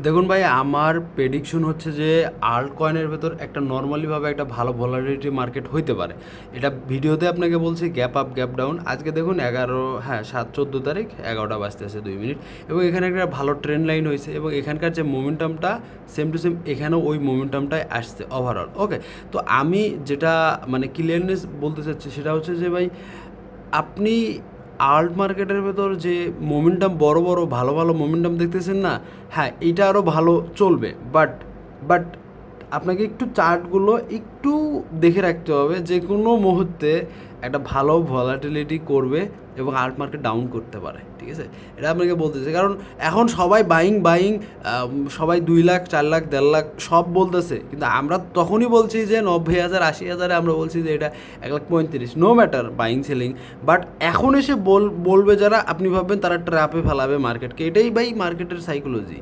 দেখুন ভাই, আমার প্রেডিকশন হচ্ছে যে আল্ট কয়েনের ভেতর একটা নর্মালিভাবে একটা ভালো ভলাটিলিটি মার্কেট হইতে পারে। এটা ভিডিওতে আপনাকে বলছি গ্যাপ আপ গ্যাপ ডাউন। আজকে দেখুন 11, হ্যাঁ 7/14 তারিখ 11টা বাজতে আছে 2 মিনিট, এবং এখানে একটা ভালো ট্রেন্ড লাইন হয়েছে এবং এখানকার যে মোমেন্টামটা সেম টু সেম এখানেও ওই মোমেন্টামটাই আসছে ওভারঅল। ওকে, তো আমি যেটা মানে ক্লিয়ারনেস বলতে চাচ্ছি সেটা হচ্ছে যে ভাই, আপনি আল্ট মার্কেটের ভেতর যে মোমেন্টাম বড় বড় ভালো ভালো মোমেন্টাম দেখতেছেন না, হ্যাঁ এইটা আরও ভালো চলবে, বাট আপনাকে একটু চার্টগুলো একটু দেখে রাখতে হবে। যে কোনো মুহূর্তে একটা ভালো ভলাটিলিটি করবে এবং আল্ট মার্কেট ডাউন করতে পারে, ঠিক আছে? এটা আপনাকে বলতেছে, কারণ এখন সবাই বাইং বাইং, সবাই 2 লাখ 4 লাখ 1.5 লাখ সব বলতেছে, কিন্তু আমরা তখনই বলছি যে 90,000 80,000, আমরা বলছি যে এটা 1,35,000, no matter buying selling. But এখন এসে বলবে যারা, আপনি ভাববেন তারা ট্র্যাপে ফেলাবে মার্কেটকে। এটাই ভাই মার্কেটের সাইকোলজি।